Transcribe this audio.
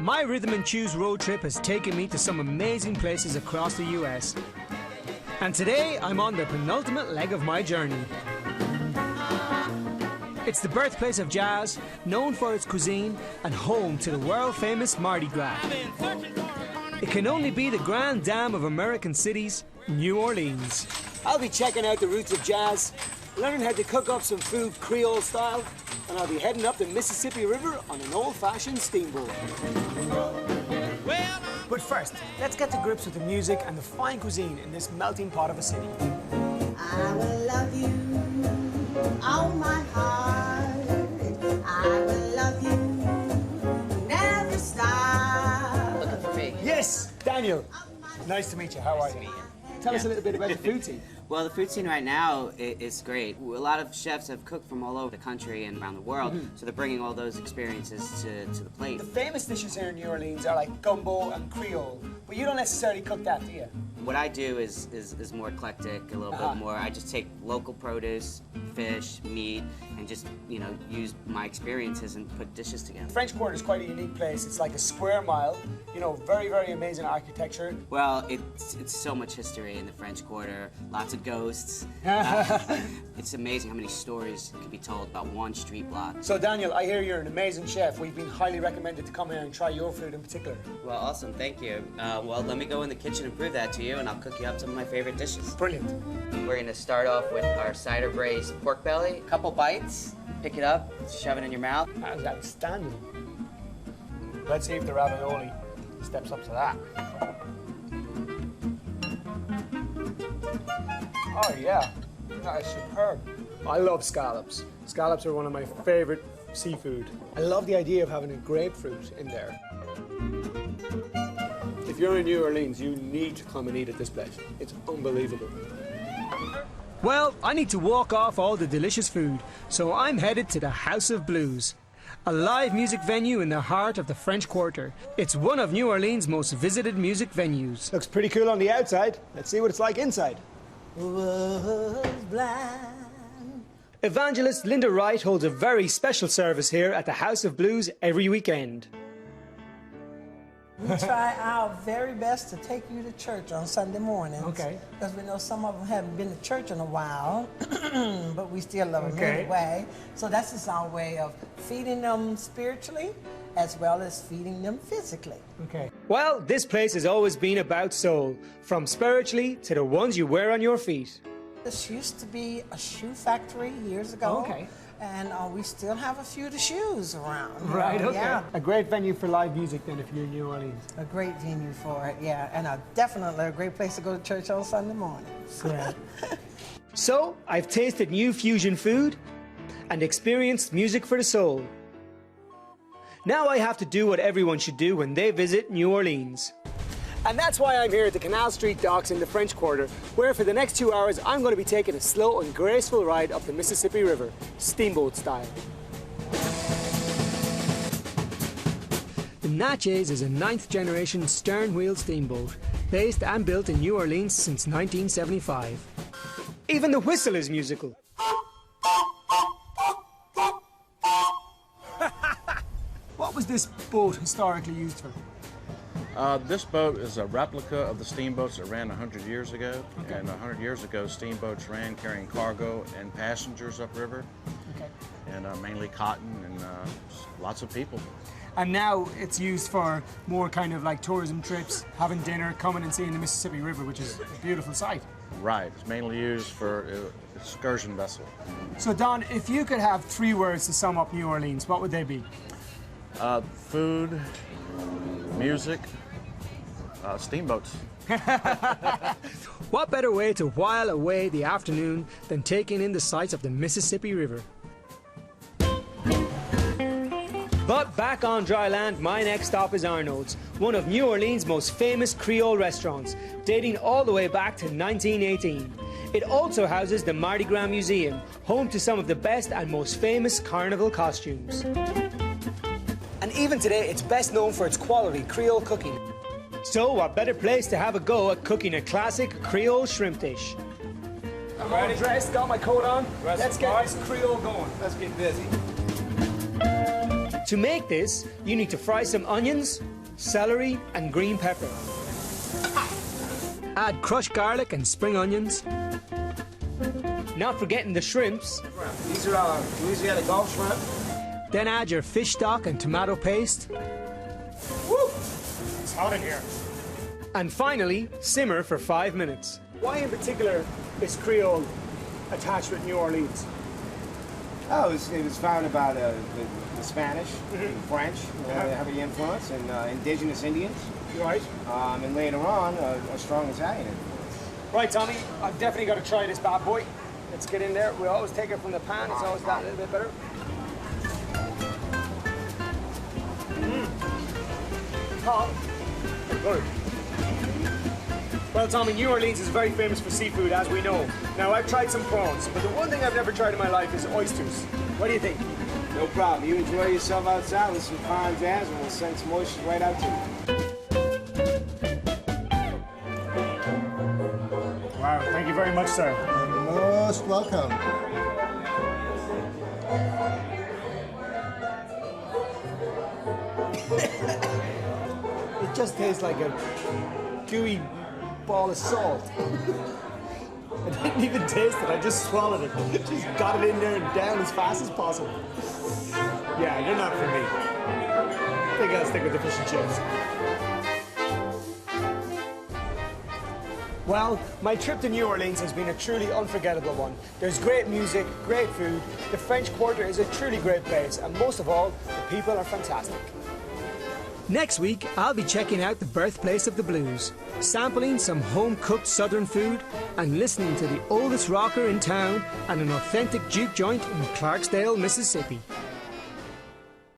My Rhythm and Choose road trip has taken me to some amazing places across the US. And today I'm on the penultimate leg of my journey. It's the birthplace of jazz, known for its cuisine, and home to the world-famous Mardi Gras. It can only be the grand dame of American cities, New Orleans. I'll be checking out the roots of jazz, learning how to cook up some food Creole style, and I'll be heading up the Mississippi River on an old-fashioned steamboat. But first, let's get to grips with the music and the fine cuisine in this melting pot of a city. I will love you all my heart. I will love you, never stop. Looking for me? Yes, Daniel. Nice to meet you. How are you? Tell us a little bit about the food scene. Well, the food scene right now is great. A lot of chefs have cooked from all over the country and around the world, so they're bringing all those experiences to the plate. The famous dishes here in New Orleans are like gumbo and Creole, but you don't necessarily cook that, do you? What I do is more eclectic, a little bit more. I just take local produce, fish, meat, and just, use my experiences and put dishes together. French Quarter is quite a unique place. It's like a square mile, very, very amazing architecture. Well, it's so much history in the French Quarter, lots of ghosts. It's amazing how many stories can be told about one street block. So Daniel, I hear you're an amazing chef. We've been highly recommended to come here and try your food in particular. Well, awesome, thank you. Well, let me go in the kitchen and prove that to you, and I'll cook you up some of my favorite dishes. Brilliant. We're gonna start off with our cider braised pork belly. A couple bites, pick it up, shove it in your mouth. That is outstanding. Let's see if the ravioli steps up to that. Oh yeah, that is superb. I love scallops. Scallops are one of my favorite seafood. I love the idea of having a grapefruit in there. If you're in New Orleans, you need to come and eat at this place. It's unbelievable. Well, I need to walk off all the delicious food, so I'm headed to the House of Blues, a live music venue in the heart of the French Quarter. It's one of New Orleans' most visited music venues. Looks pretty cool on the outside. Let's see what it's like inside. Was blind. Evangelist Linda Wright holds a very special service here at the House of Blues every weekend. We try our very best to take you to church on Sunday mornings. Okay. Because we know some of them haven't been to church in a while, but we still love them Okay. anyway. So that's just our way of feeding them spiritually as well as feeding them physically. Okay. Well, this place has always been about soul, from spiritually to the ones you wear on your feet. This used to be a shoe factory years ago. Okay. And we still have a few of the shoes around. Right, okay. Yeah. A great venue for live music then if you're in New Orleans. A great venue for it, yeah. And definitely a great place to go to church on Sunday mornings. Great. So, I've tasted new fusion food and experienced music for the soul. Now I have to do what everyone should do when they visit New Orleans. And that's why I'm here at the Canal Street docks in the French Quarter, where for the next 2 hours I'm going to be taking a slow and graceful ride up the Mississippi River, steamboat style. The Natchez is a 9th generation stern-wheel steamboat, based and built in New Orleans since 1975. Even the whistle is musical. What was this boat historically used for? This boat is a replica of the steamboats that ran 100 years ago. Okay. And 100 years ago, steamboats ran carrying cargo and passengers upriver. Okay. And mainly cotton and lots of people. And now it's used for more kind of like tourism trips, having dinner, coming and seeing the Mississippi River, which is a beautiful sight. Right. It's mainly used for excursion vessel. So Don, if you could have 3 words to sum up New Orleans, what would they be? Food, music, steamboats. What better way to while away the afternoon than taking in the sights of the Mississippi River? But back on dry land, my next stop is Arnold's, one of New Orleans' most famous Creole restaurants, dating all the way back to 1918. It also houses the Mardi Gras Museum, home to some of the best and most famous carnival costumes. And even today, it's best known for its quality Creole cooking. So what better place to have a go at cooking a classic Creole shrimp dish? I'm all dressed, got my coat on. Let's get this Creole going. Let's get busy. To make this, you need to fry some onions, celery, and green pepper. Add crushed garlic and spring onions. Not forgetting the shrimps. These are our Louisiana Gulf shrimp. Then add your fish stock and tomato paste. Woo! It's hot in here. And finally, simmer for 5 minutes. Why in particular is Creole attached with New Orleans? Oh, it was founded by the Spanish, the French, heavy influence, and indigenous Indians. Right. And later on, a strong Italian influence. Right, Tommy, I've definitely got to try this bad boy. Let's get in there. We always take it from the pan. It's always that little bit better. Hot. Good. Well, Tommy, New Orleans is very famous for seafood, as we know. Now, I've tried some prawns, but the one thing I've never tried in my life is oysters. What do you think? No problem. You enjoy yourself outside with some fine jazz, and we'll send some oysters right out to you. Wow, thank you very much, sir. Most welcome. It just tastes like a gooey ball of salt. I didn't even taste it, I just swallowed it. Just got it in there and down as fast as possible. Yeah, they're not for me. I think I'll stick with the fish and chips. Well, my trip to New Orleans has been a truly unforgettable one. There's great music, great food, the French Quarter is a truly great place, and most of all, the people are fantastic. Next week, I'll be checking out the birthplace of the blues, sampling some home-cooked southern food, and listening to the oldest rocker in town and an authentic juke joint in Clarksdale, Mississippi.